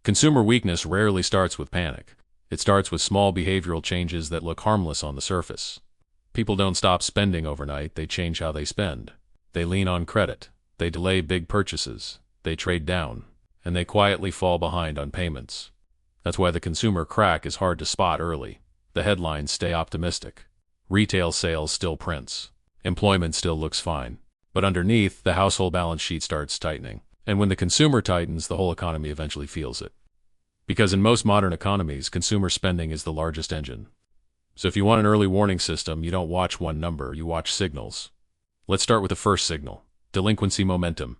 Consumer weakness rarely starts with panic. It starts with small behavioral changes that look harmless on the surface. People don't stop spending overnight, they change how they spend. They lean on credit. They delay big purchases. They trade down. And they quietly fall behind on payments. That's why the consumer crack is hard to spot early. The headlines stay optimistic. Retail sales still prints. Employment still looks fine. But underneath, the household balance sheet starts tightening. And when the consumer tightens, the whole economy eventually feels it. Because in most modern economies, consumer spending is the largest engine. So if you want an early warning system, you don't watch one number, you watch signals. Let's start with the first signal. Delinquency momentum.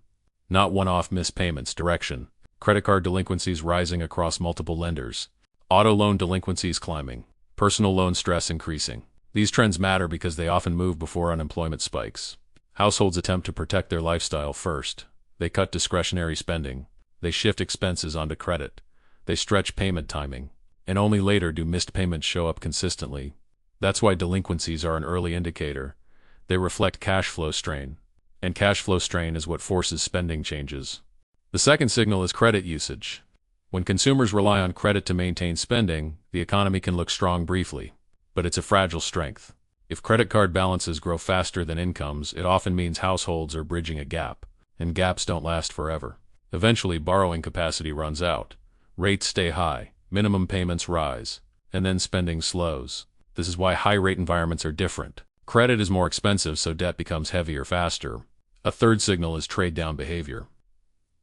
Not one-off missed payments, direction. Credit card delinquencies rising across multiple lenders. Auto loan delinquencies climbing. Personal loan stress increasing. These trends matter because they often move before unemployment spikes. Households attempt to protect their lifestyle first. They cut discretionary spending. They shift expenses onto credit. They stretch payment timing. And only later do missed payments show up consistently. That's why delinquencies are an early indicator. They reflect cash flow strain. And cash flow strain is what forces spending changes. The second signal is credit usage. When consumers rely on credit to maintain spending, the economy can look strong briefly. But it's a fragile strength. If credit card balances grow faster than incomes, it often means households are bridging a gap. And gaps don't last forever. Eventually, borrowing capacity runs out. Rates stay high. Minimum payments rise. And then spending slows. This is why high-rate environments are different. Credit is more expensive, so debt becomes heavier faster. A third signal is trade-down behavior.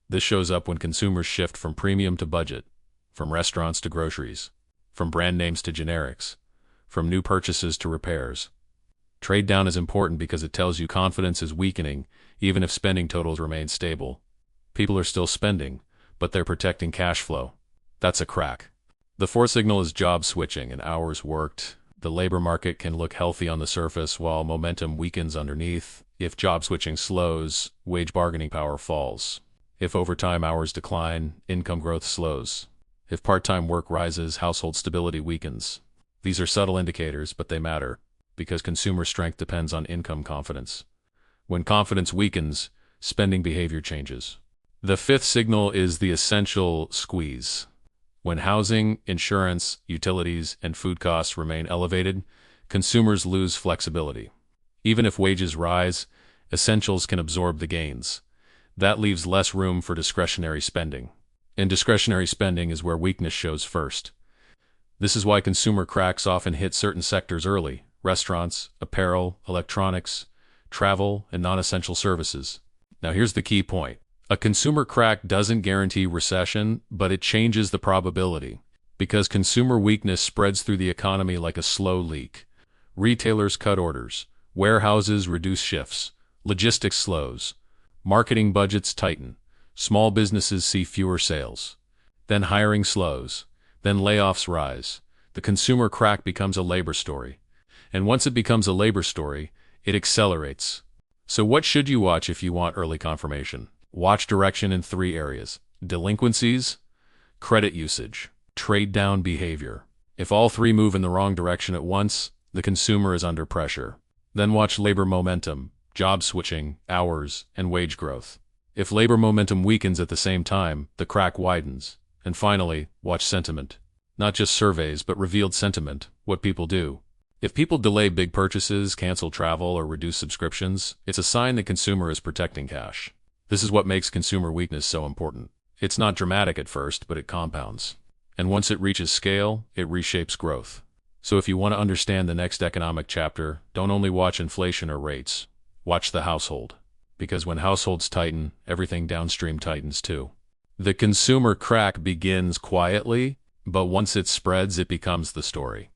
This shows up when consumers shift from premium to budget, from restaurants to groceries, from brand names to generics, from new purchases to repairs. Trade-down is important because it tells you confidence is weakening, even if spending totals remain stable. People are still spending, but they're protecting cash flow. That's a crack. The fourth signal is job switching and hours worked. The labor market can look healthy on the surface while momentum weakens underneath. If job switching slows, wage bargaining power falls. If overtime hours decline, income growth slows. If part-time work rises, household stability weakens. These are subtle indicators, but they matter, because consumer strength depends on income confidence. When confidence weakens, spending behavior changes. The fifth signal is the essential squeeze. When housing, insurance, utilities, and food costs remain elevated, consumers lose flexibility. Even if wages rise, essentials can absorb the gains. That leaves less room for discretionary spending. And discretionary spending is where weakness shows first. This is why consumer cracks often hit certain sectors early: restaurants, apparel, electronics, travel, and non-essential services. Now here's the key point. A consumer crack doesn't guarantee recession, but it changes the probability. Because consumer weakness spreads through the economy like a slow leak. Retailers cut orders. Warehouses reduce shifts. Logistics slows. Marketing budgets tighten. Small businesses see fewer sales. Then hiring slows. Then layoffs rise. The consumer crack becomes a labor story. And once it becomes a labor story, it accelerates. So what should you watch if you want early confirmation? Watch direction in 3 areas: delinquencies, credit usage, trade-down behavior. If all 3 move in the wrong direction at once, the consumer is under pressure. Then watch labor momentum, job switching, hours, and wage growth. If labor momentum weakens at the same time, the crack widens. And finally, watch sentiment. Not just surveys, but revealed sentiment, what people do. If people delay big purchases, cancel travel, or reduce subscriptions, it's a sign the consumer is protecting cash. This is what makes consumer weakness so important. It's not dramatic at first, but it compounds. And once it reaches scale, it reshapes growth. So if you want to understand the next economic chapter, don't only watch inflation or rates. Watch the household. Because when households tighten, everything downstream tightens too. The consumer crack begins quietly, but once it spreads, it becomes the story.